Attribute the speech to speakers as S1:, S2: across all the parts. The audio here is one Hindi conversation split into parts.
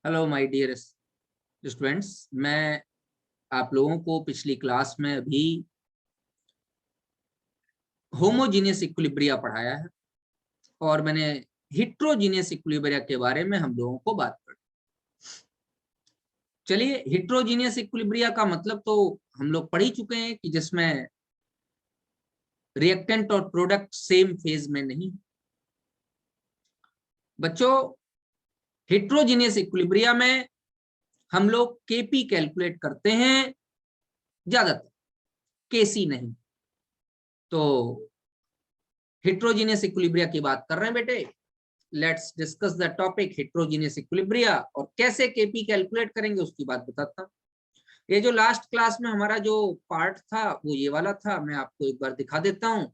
S1: हेलो माय डियर स्टूडेंट्स, मैं आप लोगों को पिछली क्लास में अभी होमोजीनियस इक्विलिब्रिया पढ़ाया है और मैंने हिट्रोजीनियस इक्विलिब्रिया के बारे में हम लोगों को बात कर। चलिए, हिट्रोजीनियस इक्विलिब्रिया का मतलब तो हम लोग पढ़ ही चुके हैं कि जिसमें रिएक्टेंट और प्रोडक्ट सेम फेज में नहीं। बच्चों, हिट्रोजीनियस इक्विलिब्रिया में हम लोग केपी कैलकुलेट करते हैं ज्यादातर, केसी नहीं। तो हिट्रोजीनियस इक्विलिब्रिया की बात कर रहे हैं बेटे। Let's discuss the topic heterogeneous equilibria और कैसे केपी कैलकुलेट करेंगे उसकी बात बताता हूं। ये जो लास्ट क्लास में हमारा जो पार्ट था वो ये वाला था, मैं आपको एक बार दिखा देता हूं।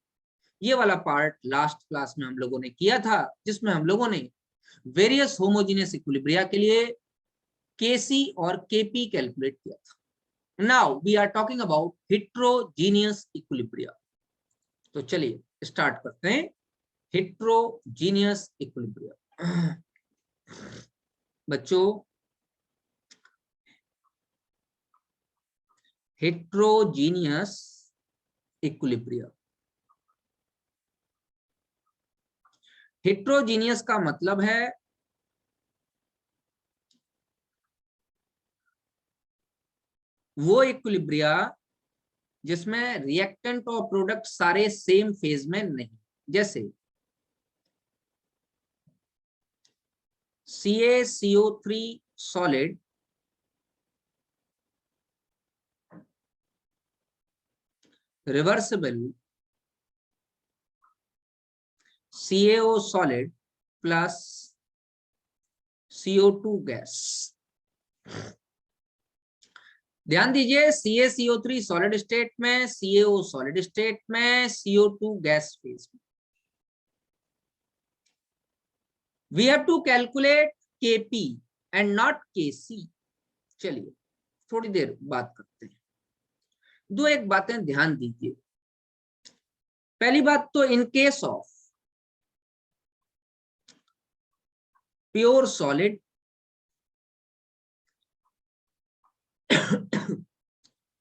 S1: ये वाला पार्ट लास्ट क्लास में हम लोगों ने किया था, जिसमें हम लोगों ने वेरियस होमोजीनियस इक्विलिब्रिया के लिए केसी और केपी कैलकुलेट किया था। Now we are talking about heterogeneous equilibria. तो चलिए स्टार्ट करते हैं हिट्रोजीनियस इक्विलिब्रिया। बच्चों, हेट्रोजीनियस इक्विलिब्रिया, हेट्रोजीनियस का मतलब है वो इक्विलिब्रिया जिसमें रिएक्टेंट और प्रोडक्ट सारे सेम फेज में नहीं। जैसे CaCO3 solid reversible CaO solid plus CO2 gas. ध्यान दीजिए, CaCO3 सॉलिड स्टेट में, CaO सॉलिड स्टेट में, CO2 गैस फेज में। We have to calculate Kp and not Kc। चलिए थोड़ी देर बात करते हैं। दो एक बातें ध्यान दीजिए। पहली बात तो in case of pure solid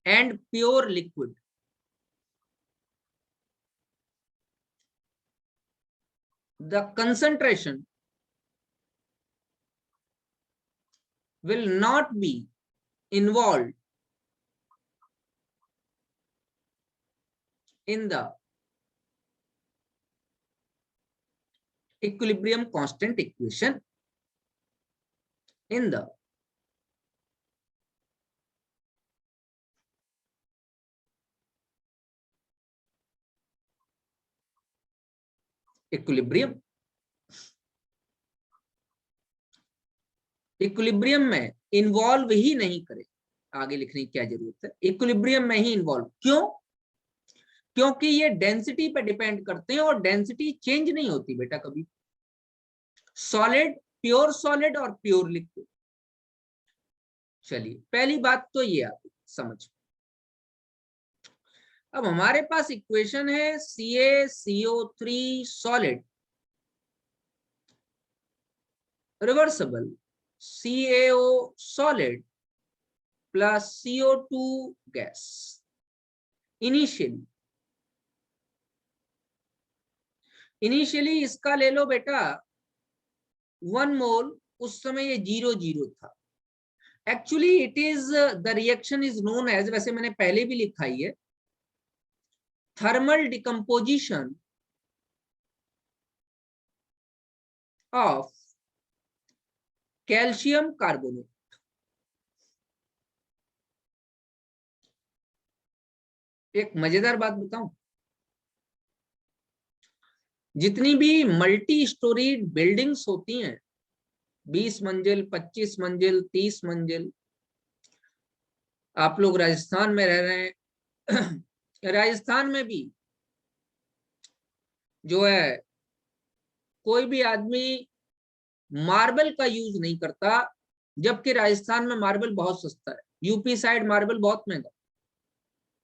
S1: and pure liquid, the concentration will not be involved in the equilibrium constant equation in the equilibrium. Equilibrium में इन्वॉल्व ही नहीं करे, आगे लिखने की क्या जरूरत है। इक्विलिब्रियम में ही इन्वॉल्व क्यों? क्योंकि ये डेंसिटी पे डिपेंड करते हैं और डेंसिटी चेंज नहीं होती बेटा कभी। सॉलिड, प्योर सॉलिड और प्योर लिक्विड। चलिए पहली बात तो ये आती समझ। अब हमारे पास इक्वेशन है CaCO3 solid reversible CaO solid plus CO2 gas. Initially इसका ले लो बेटा 1 मोल, उस समय ये 0 था। Actually it is the reaction is known as, वैसे मैंने पहले भी लिखा ही है, thermal decomposition of calcium carbonate. एक मजेदार बात बताऊं, जितनी भी मल्टी स्टोरीड बिल्डिंग्स होती हैं, 20 मंजिल, 25 मंजिल, 30 मंजिल, आप लोग राजस्थान में रह रहे हैं, राजस्थान में भी जो है कोई भी आदमी मार्बल का यूज नहीं करता, जबकि राजस्थान में मार्बल बहुत सस्ता है। यूपी साइड मार्बल बहुत महंगा,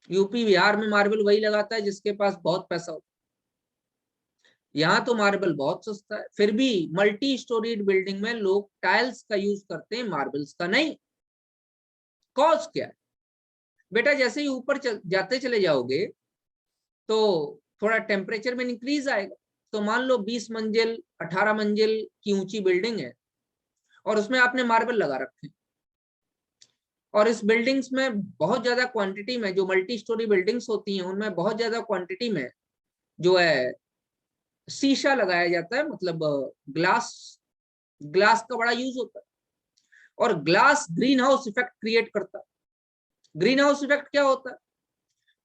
S1: यूपी बिहार में मार्बल वही लगाता है जिसके पास बहुत पैसा होता है। यहाँ तो मार्बल बहुत सस्ता है, फिर भी मल्टी स्टोरीड बिल्डिंग में लोग टाइल्स का यूज करते हैं, मार्बल्स का नहीं। कॉज क्या है बेटा? जैसे ही ऊपर जाते चले जाओगे तो थोड़ा टेम्परेचर में इंक्रीज आएगा। तो मान लो 20 मंजिल 18 मंजिल की ऊंची बिल्डिंग है और उसमें आपने मार्बल लगा रखे, और इस बिल्डिंग्स में बहुत ज्यादा क्वांटिटी में, जो मल्टी स्टोरी बिल्डिंग्स होती हैं उनमें बहुत ज्यादा क्वांटिटी में जो है शीशा लगाया जाता है, मतलब ग्लास, ग्लास का बड़ा यूज होता है। और glass green house effect create करता है। ग्रीन हाउस इफेक्ट क्या होता है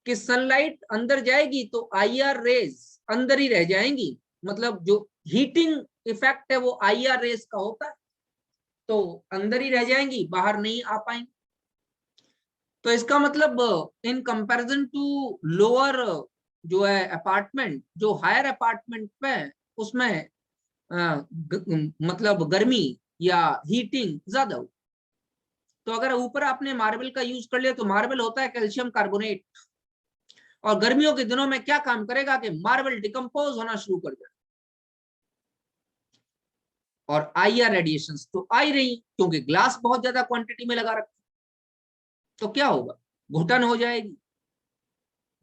S1: कि सनलाइट अंदर जाएगी तो आईआर रेज अंदर ही रह जाएंगी, मतलब जो हीटिंग इफेक्ट है वो आईआर रेज का होता है, तो अंदर ही रह जाएंगी, बाहर नहीं आ पाएंगी। तो इसका मतलब इन कंपैरिजन टू लोअर जो है अपार्टमेंट, जो हायर अपार्टमेंट में उसमें मतलब गर्मी या हीटिंग ज्यादा हो। तो अगर ऊपर आपने मार्बल का यूज कर लिया तो मार्बल होता है कैल्शियम कार्बोनेट, और गर्मियों के दिनों में क्या काम करेगा कि मार्बल डिकम्पोज होना शुरू कर देगा, और आईआर रेडिएशंस तो आ ही रही क्योंकि ग्लास बहुत ज्यादा क्वांटिटी में लगा रखा। तो क्या होगा? घुटन हो जाएगी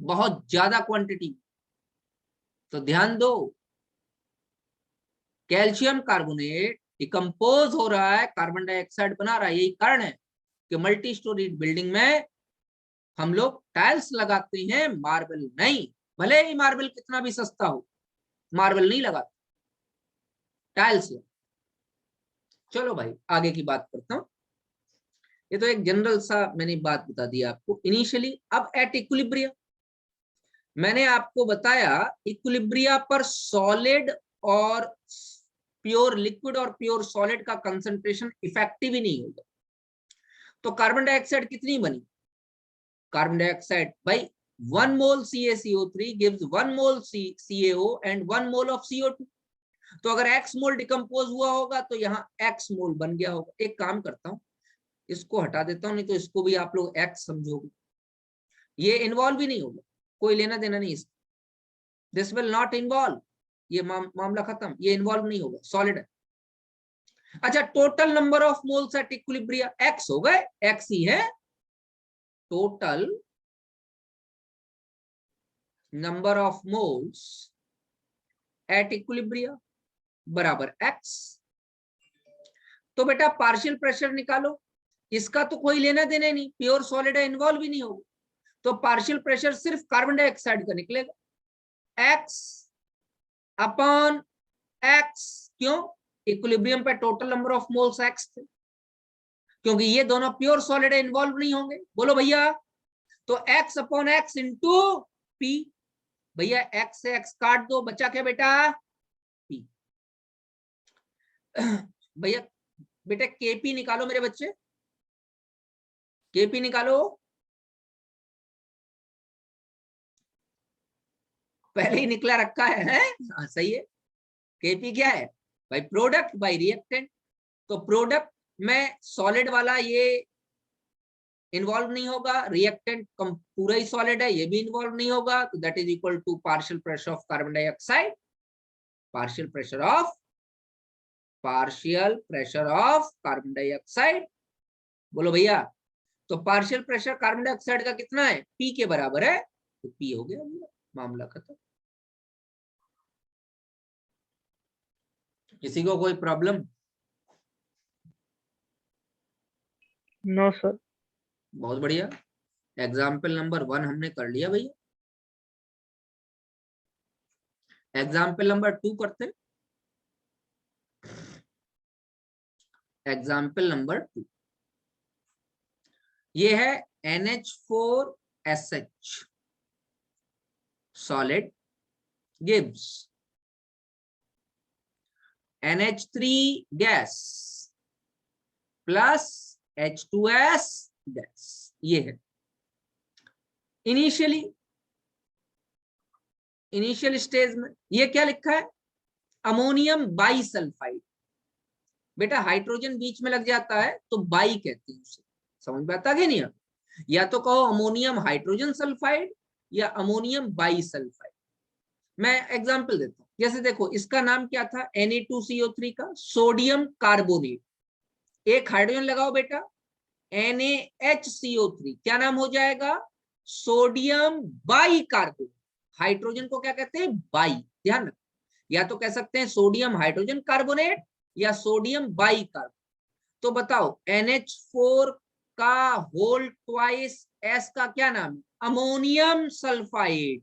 S1: बहुत ज्यादा क्वांटिटी। तो ध्यान दो, कैल्शियम कार्बोनेट डिकम्पोज हो रहा है, कार्बन डाइऑक्साइड बना रहा है। यही कारण है कि मल्टी स्टोरी बिल्डिंग में हम लोग टाइल्स लगाते हैं, मार्बल नहीं। भले ही मार्बल कितना भी सस्ता हो, मार्बल नहीं लगाते, टाइल्स। चलो भाई आगे की बात करता हूं। ये तो एक जनरल सा मैंने बात बता दी आपको इनिशियली। अब एट इक्विलिब्रिया, मैंने आपको बताया इक्विलिब्रिया पर सॉलिड और प्योर लिक्विड और प्योर सॉलिड का कंसंट्रेशन इफेक्टिव ही नहीं होगा। तो कार्बन डाइऑक्साइड कितनी बनी? कार्बन डाइऑक्साइड भाई 1 मोल CaCO3 gives 1 mole CaO and 1 mole of CO2। तो अगर x मोल डिकम्पोज हुआ होगा तो यहाँ x मोल बन गया होगा। एक काम करता हूँ, इसको हटा देता हूँ, नहीं तो इसको भी आप लोग x समझोगे। ये इन्वॉल्व ही नहीं होगा, कोई लेना देना नहीं इसका। दिस विल नॉट इन्वॉल्व, ये मामला खत्म, ये इन्वॉल्व नहीं होगा, सॉलिड है। अच्छा, total number of moles at equilibria x हो गए, x ही है total number of moles at equilibria बराबर x। तो बेटा पार्शियल प्रेशर निकालो, इसका तो कोई लेना देना नहीं, प्योर सॉलिड है, इन्वॉल्व ही नहीं होगा। तो पार्शियल प्रेशर सिर्फ कार्बन डाइऑक्साइड का निकलेगा, x अपॉन x। क्यों? इक्विलिब्रियम पे total number of moles x थे, क्योंकि ये दोनों प्योर सॉलिड है, इन्वॉल्व नहीं होंगे। बोलो भैया, तो x upon x into p। भैया x से x काट दो, बचा क्या बेटा? p। भैया बेटा kp निकालो मेरे बच्चे, kp निकालो। पहले ही निकला रखा है? हाँ सही है। kp क्या है भाई? Product bye reactant. तो प्रोडक्ट में सॉलिड वाला ये इन्वॉल्व नहीं होगा, रिएक्टेंट पूरा ही सॉलिड है, ये भी इन्वॉल्व नहीं होगा। तो that is equal to partial pressure of carbon dioxide, partial pressure of carbon dioxide. बोलो भैया, तो पार्शियल प्रेशर कार्बन डाइऑक्साइड का कितना है? पी के बराबर है, तो पी हो गया, मामला खत्म। किसी को कोई प्रॉब्लम?
S2: No sir.
S1: बहुत बढ़िया। एग्जाम्पल नंबर 1 हमने कर लिया भैया। एग्जाम्पल नंबर 2 करते। एग्जाम्पल नंबर 2 ये है NH4SH solid gives NH3 gas plus H2S gas। ये है इनिशियल स्टेज में। ये क्या लिखा है? अमोनियम बाईसल्फाइड। बेटा हाइड्रोजन बीच में लग जाता है तो बाई कहते हैं उसे, समझ में आता है नहीं? या तो कहो अमोनियम हाइड्रोजन सल्फाइड या अमोनियम बाईसल्फाइड। मैं एग्जांपल देता हूँ, जैसे देखो इसका नाम क्या था, Na2CO3 का सोडियम कार्बोनेट, एक हाइड्रोजन लगाओ बेटा, NaHCO3, क्या नाम हो जाएगा, सोडियम बाई कार्बोनेट। हाइड्रोजन को क्या कहते हैं, बाई, ध्यान रखो, या तो कह सकते हैं सोडियम हाइड्रोजन कार्बोनेट या सोडियम बाई कार्बोनेट। तो बताओ NH4 का होल ट्वाइस S का क्या नाम है, अमोनियम सल्फाइड,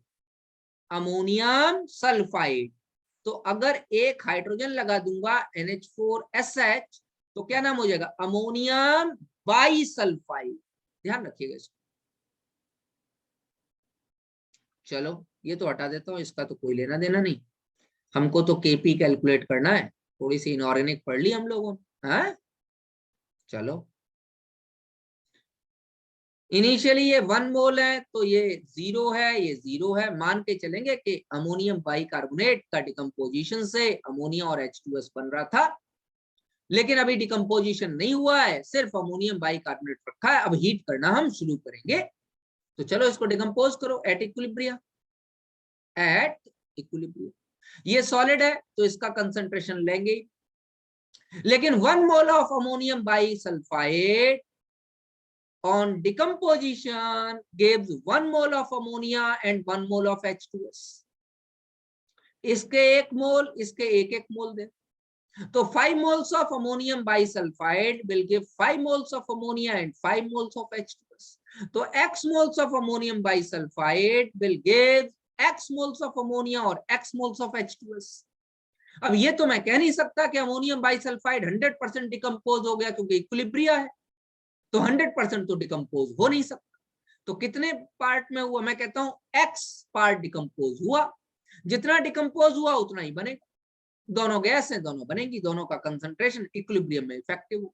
S1: अमोनियम सल्फाइड। तो अगर एक हाइड्रोजन लगा दूंगा NH4SH तो क्या नाम हो जाएगा, अमोनियम बाई सल्फाइड, ध्यान रखिएगा इसको। चलो ये तो हटा देता हूं, इसका तो कोई लेना देना नहीं, हमको तो केपी कैलकुलेट करना है, थोड़ी सी इनऑर्गेनिक पढ़ ली हम लोगों ने, हाँ? चलो इनिशियली ये 1 मोल है तो ये 0 है, ये 0 है, मान के चलेंगे कि अमोनियम बाइकार्बोनेट का डिकम्पोजिशन से अमोनिया और H2S बन रहा था, लेकिन अभी डिकम्पोजिशन नहीं हुआ है, सिर्फ अमोनियम बाइकार्बोनेट रखा है, अब हीट करना हम शुरू करेंगे। तो चलो इसको डिकम्पोज करो एट इक्विलिब्रिया, एट इक्विलिब्रिया। ये सॉलिड है तो इसका कंसंट्रेशन लेंगे, लेकिन 1 mole of ammonium bisulphide on decomposition gives 1 mole of ammonia and 1 mole of H2S. इसके 1 मोल, इसके 1 मोल दे, तो 5 moles of ammonium bisulfide will give 5 moles of ammonia and 5 moles of H2S. तो X moles of ammonium bisulfide will give X moles of ammonia और X moles of H2S. अब ये तो मैं कह नहीं सकता कि अमोनियम बाइसल्फाइड 100% डिकम्पोज हो गया क्योंकि इक्विलिब्रिया है, तो 100% तो डिकम्पोज हो नहीं सकता। तो कितने पार्ट में हुआ, मैं कहता हूं X पार्ट डिकम्पोज हुआ, जितना डिकम्पोज हुआ उतना ही बनेगा, दोनों गैस हैं दोनों बनेगी, दोनों का कंसंट्रेशन इक्विलिब्रियम में इफेक्टिव हो।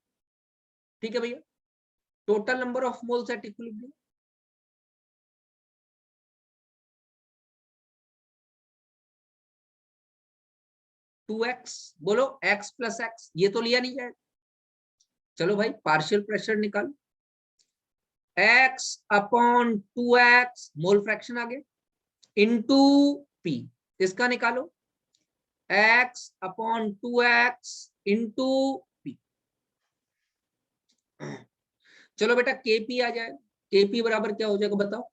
S1: ठीक है भैया, total number of moles at equilibrium, two x, बोलो x प्लस एक्स, ये तो लिया नहीं जाएगा। चलो भाई पार्शियल प्रेशर निकालो, x upon 2x mole fraction आ गया, इंटू p, इसका निकालो x upon 2x into p। चलो बेटा kp आ जाएगा, kp बराबर क्या हो जाएगा बताओ,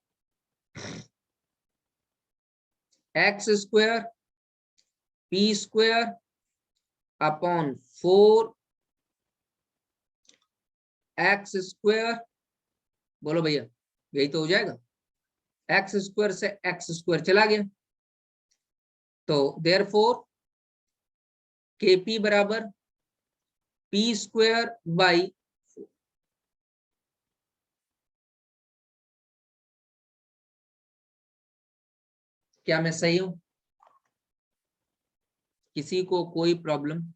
S1: x square p square upon 4 x square, बोलो भैया यही तो हो जाएगा, x स्क्वायर से x स्क्वायर चला गया, तो देयरफॉर kp बराबर p स्क्वायर बाई 4। क्या मैं सही हूं, किसी को कोई प्रॉब्लम?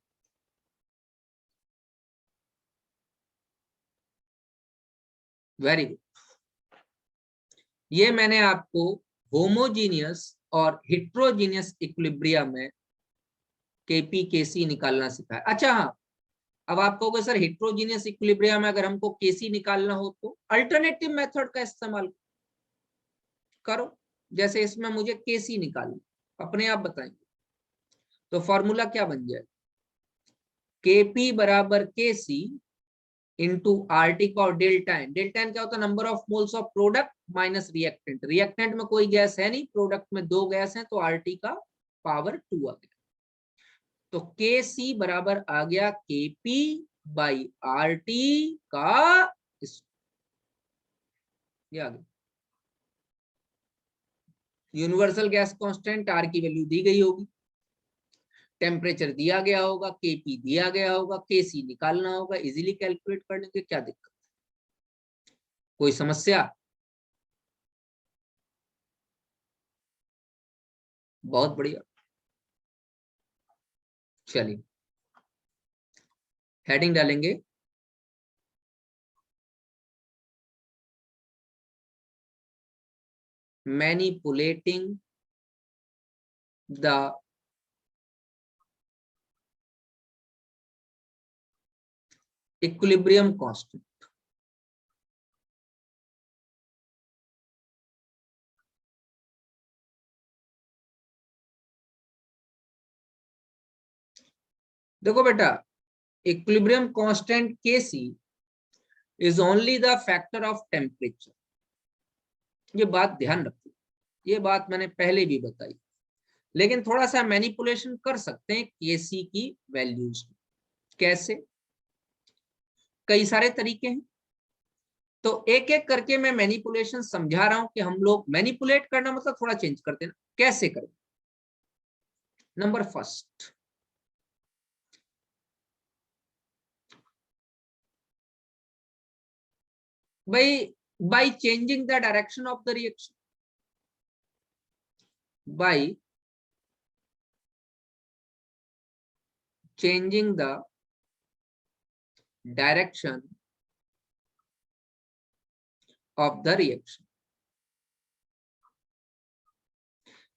S1: वेरी गुड, ये मैंने आपको होमोजीनियस और हिट्रोजीनियस इक्विलिब्रिया में केपी केसी निकालना सिखाया। अच्छा हाँ, अब आप कहोगे सर हिट्रोजीनियस इक्विलिब्रिया में अगर हमको केसी निकालना हो तो अल्टरनेटिव मेथड का इस्तेमाल करो, जैसे इसमें मुझे केसी निकालना, अपने आप बताएंगे, तो फॉर्मूला क्या बन जाए, केपी बराबर केसी इंटू आरटी का और डेल्टा एन, डेल्टा एन क्या होता है, number of moles of product minus reactant, reactant में कोई गैस है नहीं, प्रोडक्ट में 2 गैस हैं, तो आरटी का पावर 2 आ गया, तो के सी बराबर आ गया केपी बाई आर टी का, ये आ गया, यूनिवर्सल गैस कांस्टेंट आर की वैल्यू दी गई होगी, टेम्परेचर दिया गया होगा, केपी दिया गया होगा, केसी निकालना होगा, इजीली कैलकुलेट कर लेंगे, क्या दिक्कत, कोई समस्या? बहुत बढ़िया, चलिए हेडिंग डालेंगे, मैनिपुलेटिंग द इक्विलिब्रियम कांस्टेंट। देखो बेटा, equilibrium constant Kc is only the factor of temperature. ये बात ध्यान रखो, ये बात मैंने पहले भी बताई। लेकिन थोड़ा सा मैनिपुलेशन कर सकते हैं Kc की वैल्यूज। कैसे? कई सारे तरीके हैं, तो एक एक करके मैं मैनिपुलेशन समझा रहा हूं कि हम लोग मैनिपुलेट करना मतलब थोड़ा चेंज करते हैं। कैसे करें? Number first, by changing the direction of the reaction, by changing the direction of the reaction।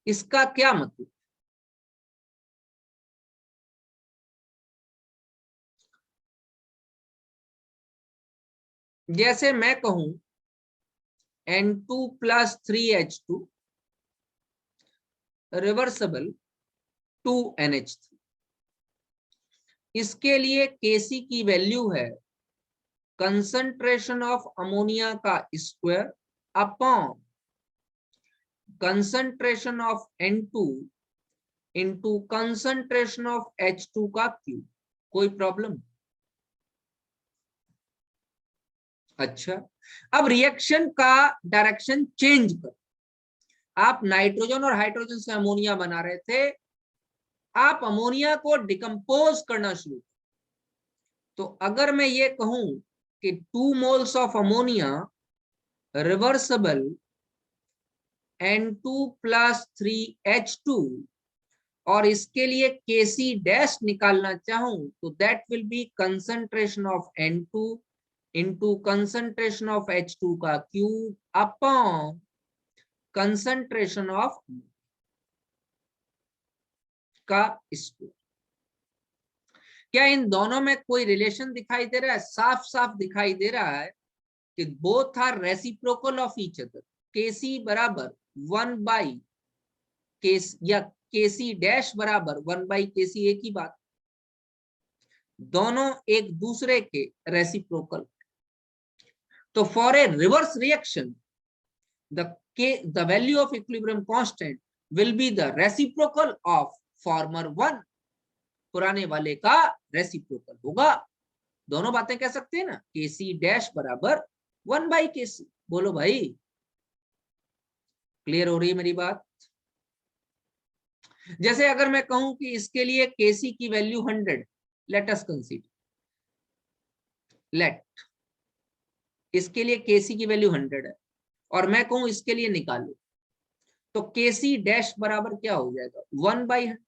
S1: इसका क्या मतलब? जैसे मैं कहूं N2 + 3H2 रिवर्सिबल 2NH3, इसके लिए Kc की वैल्यू है कंसंट्रेशन ऑफ अमोनिया का square upon concentration of N2 into concentration of H2 का क्यूब। कोई प्रॉब्लम? अच्छा, अब रिएक्शन का डायरेक्शन चेंज कर, आप नाइट्रोजन और हाइड्रोजन से अमोनिया बना रहे थे, आप अमोनिया को डिकम्पोज करना शुरू। तो अगर मैं ये कहूं कि 2 moles of ammonia reversible N2 + 3H2 और इसके लिए Kc डैश निकालना चाहूं तो that will be concentration of N2 into concentration of H2 का क्यूब अपॉन कंसंट्रेशन ऑफ का स्क्वायर। क्या इन दोनों में कोई रिलेशन दिखाई दे रहा है? साफ साफ दिखाई दे रहा है कि both are reciprocal of each other. Kc बराबर 1/Kc या Kc डैश बराबर 1/Kc, एक ही बात, दोनों एक दूसरे के रेसिप्रोकल। तो for a reverse reaction the value of equilibrium constant will be the reciprocal of former one, पुराने वाले का रेसिप्रोकल होगा। दोनों बातें कह सकते हैं ना, Kc डैश बराबर 1/Kc। बोलो भाई, क्लियर हो रही है मेरी बात? जैसे अगर मैं कहूं कि इसके लिए Kc की value 100, let us consider, let इसके लिए Kc की वैल्यू 100 है और मैं कहूं इसके लिए निकालो, तो Kc डैश बराबर क्या हो जाएगा? 1/100।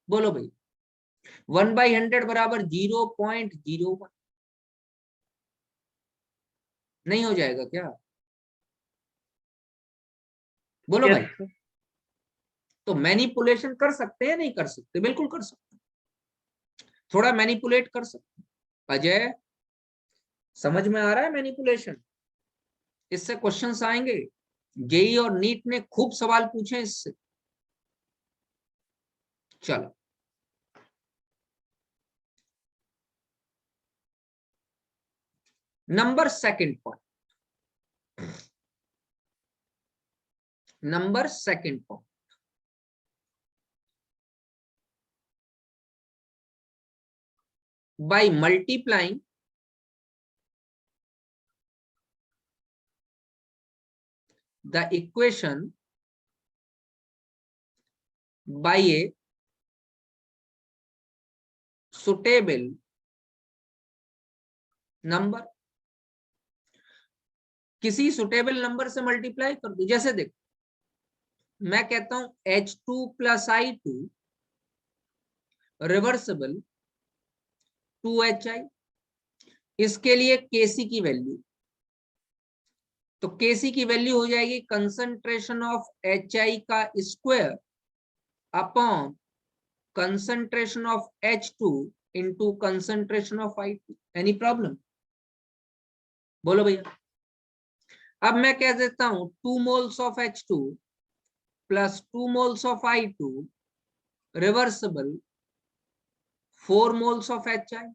S1: बोलो भाई, 1/100 बराबर 0.01 नहीं हो जाएगा क्या? बोलो भाई।
S2: sir.
S1: तो मैनिपुलेशन कर सकते हैं नहीं कर सकते? बिल्कुल कर सकते हैं, थोड़ा मैनिपुलेट कर सकते हैं। अजय, समझ में आ रहा है मैनिपुलेशन? इससे क्वेश्चंस आएंगे, जेई और नीट ने खूब सवाल पूछे इससे। चलो, number second point, number second point, by multiplying the equation by a suitable number, किसी सुटेबल नंबर से मल्टीप्लाई कर दो। जैसे देखो, मैं कहता हूं H2 + I2 रिवर्सिबल 2HI, इसके लिए Kc की वैल्यू, तो Kc की वैल्यू हो जाएगी कंसंट्रेशन ऑफ HI का square upon concentration of H2 into concentration of I2। Any problem? बोलो भैया। अब मैं कह देता हूं 2 moles of H2 + 2 moles of I2 reversible 4 moles of HI।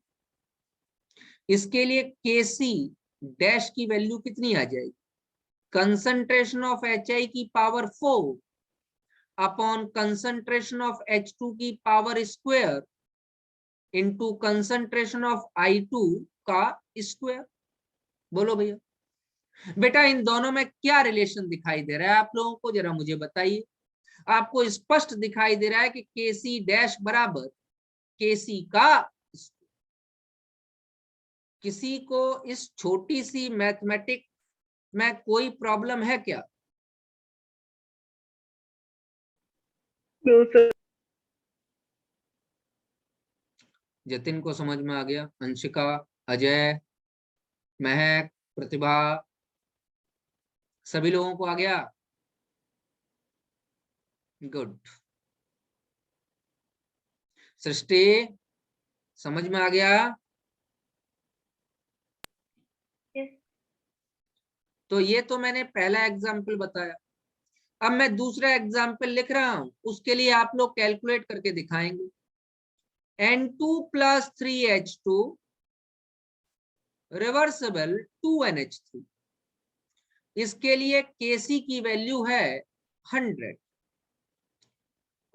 S1: इसके लिए Kc डैश की वैल्यू कितनी आ जाएगी? कंसंट्रेशन ऑफ HI की power 4 upon concentration of H2 की power square into concentration of I2 का स्क्वायर। बोलो भैया, बेटा इन दोनों में क्या रिलेशन दिखाई दे रहा है आप लोगों को, जरा मुझे बताइए। आपको स्पष्ट दिखाई दे रहा है कि Kc डैश बराबर Kc का। किसी को इस छोटी सी मैथमेटिक में कोई प्रॉब्लम है क्या?
S2: No sir.
S1: जतिन को समझ में आ गया? अंशिका, अजय, महक, प्रतिभा, सभी लोगों को आ गया? गुड। सृष्टि, समझ में आ गया?
S2: यस।
S1: तो ये तो मैंने पहला एग्जाम्पल बताया। अब मैं दूसरा एग्जाम्पल लिख रहा हूं, उसके लिए आप लोग कैलकुलेट करके दिखाएंगे। N2 plus 3H2 reversible 2NH3। इसके लिए Kc की वैल्यू है 100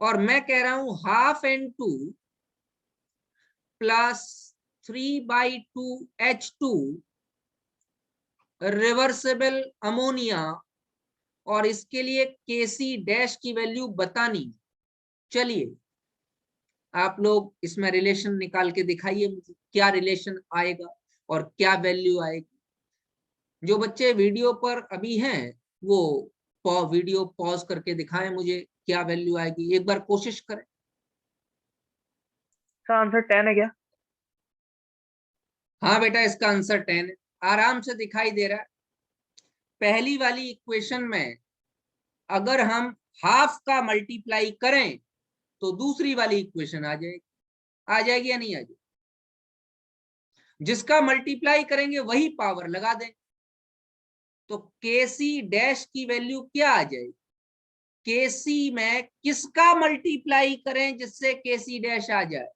S1: और मैं कह रहा हूं half N2 plus 3/2H2 reversible ammonia, और इसके लिए Kc डैश की वैल्यू बतानी। चलिए आप लोग इसमें रिलेशन निकाल के दिखाइए मुझे, क्या रिलेशन आएगा और क्या वैल्यू आएगी। जो बच्चे वीडियो पर अभी हैं वो वीडियो पॉज करके दिखाएं मुझे क्या वैल्यू आएगी, एक बार कोशिश करें।
S2: सर आंसर 10 है क्या?
S1: हाँ बेटा, इसका आंसर 10 है, आराम से दिखाई दे रहा है। पहली वाली इक्वेशन में अगर हम हाफ का मल्टीप्लाई करें तो दूसरी वाली इक्वेशन आ जाएगी। आ जाएगी या नहीं आ जाएगी? जिसका मल्टीप्लाई करेंगे वही पावर लगा दें। तो Kc डैश की वैल्यू क्या आ जाएगी? Kc में किसका मल्टीप्लाई करें जिससे Kc डैश आ जाए?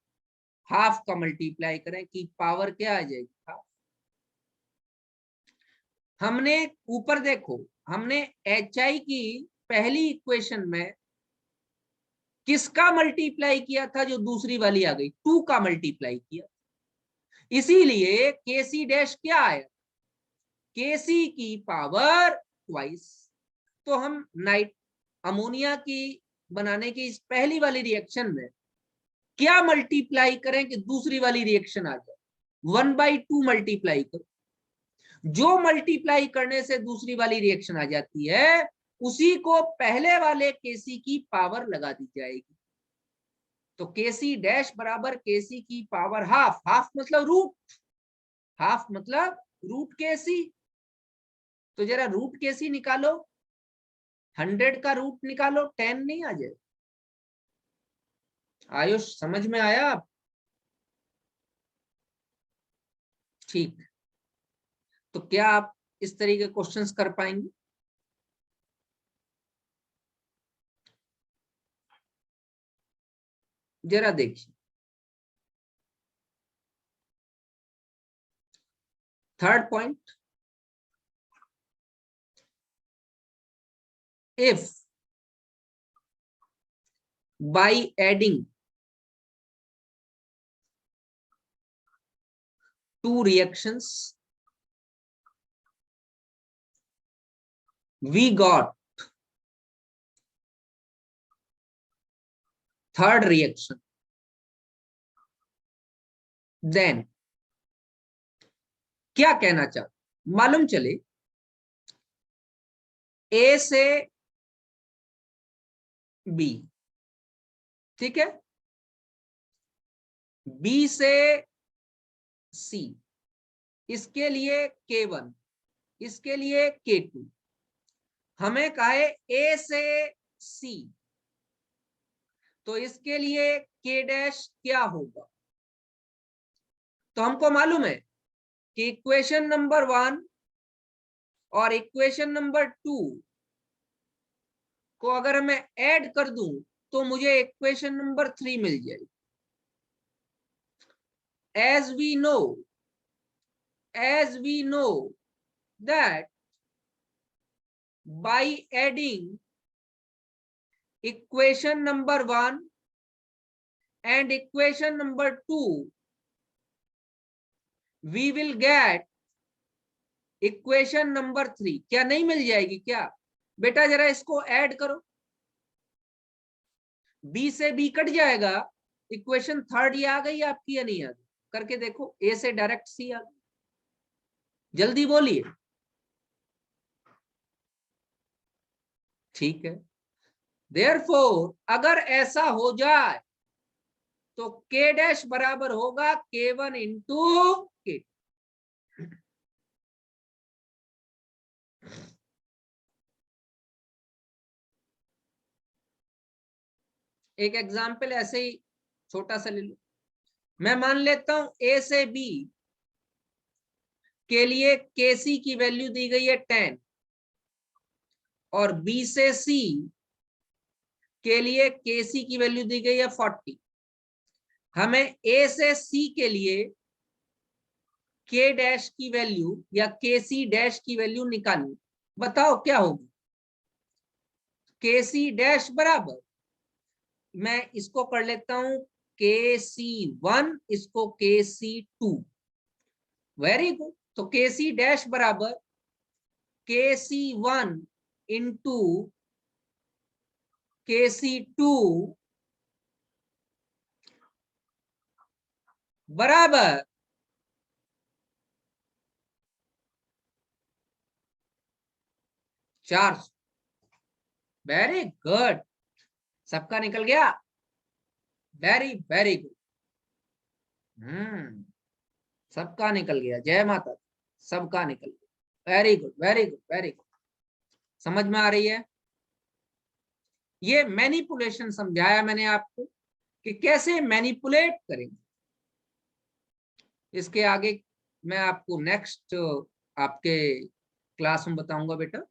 S1: हाफ का मल्टीप्लाई करें कि पावर क्या आ जाएगी? हाफ। हमने ऊपर देखो, हमने HI की पहली इक्वेशन में किसका मल्टीप्लाई किया था जो दूसरी वाली आ गई? 2 का मल्टीप्लाई किया, इसीलिए Kc डैश क्या आया? Kc की पावर ट्वाइस। तो हम नाइट अमोनिया की बनाने की इस पहली वाली रिएक्शन में क्या मल्टीप्लाई करें कि दूसरी वाली रिएक्शन आ जाए? 1/2 मल्टीप्लाई करो। जो मल्टीप्लाई करने से दूसरी वाली रिएक्शन आ जाती है उसी को पहले वाले Kc की पावर लगा दी जाएगी। तो Kc डैश बराबर Kc की पावर हाफ। हाफ मतलब रूट, हाफ मतलब रूट Kc। तो जरा रूट Kc निकालो, 100 का रूट निकालो, 10 नहीं आ जाए? आयुष समझ में आया आप? ठीक। तो क्या आप इस तरीके के क्वेश्चंस कर पाएंगे? जरा देखिए, third point, if by adding two reactions we got third reaction, then क्या कहना चाहते? मालूम चले A से B, ठीक है, B से C, इसके लिए K1, इसके लिए K2, हमें कहा है A से C, तो इसके लिए K डैश क्या होगा? तो हमको मालूम है कि इक्वेशन नंबर 1 और इक्वेशन नंबर 2 को अगर मैं ऐड कर दूं तो मुझे इक्वेशन नंबर 3 मिल जाएगी। as we know that by adding equation number 1 and equation number 2 we will get equation number 3. क्या नहीं मिल जाएगी क्या बेटा? जरा इसको ऐड करो, बी से बी कट जाएगा, इक्वेशन थर्ड ये आ गई आपकी या नहीं आ गई? करके देखो, ए से डायरेक्ट सी आ गई। जल्दी बोलिए। ठीक है, देयरफॉर अगर ऐसा हो जाए तो के डैश बराबर होगा K1 इंटू के। एक एग्जाम्पल ऐसे ही छोटा सा ले लो। मैं मान लेता हूं ए से बी के लिए केसी की वैल्यू दी गई है 10 और बी से सी के लिए केसी की वैल्यू दी गई है 40। हमें ए से सी के लिए के डैश की वैल्यू या के सी डैश की वैल्यू निकालनी। बताओ क्या होगी? के सी डैश बराबर, मैं इसको कर लेता हूं KC1, इसको KC2। Very good. तो KC डैश बराबर KC1 इंटू KC2 बराबर 400। वेरी गुड, सबका निकल गया। Very very good. सबका निकल गया। जय माता, सबका निकल गया। Very good very good very good. समझ में आ रही है? ये मैनिपुलेशन समझाया मैंने आपको कि कैसे मैनिपुलेट करेंगे। इसके आगे मैं आपको नेक्स्ट आपके क्लास में बताऊंगा बेटा।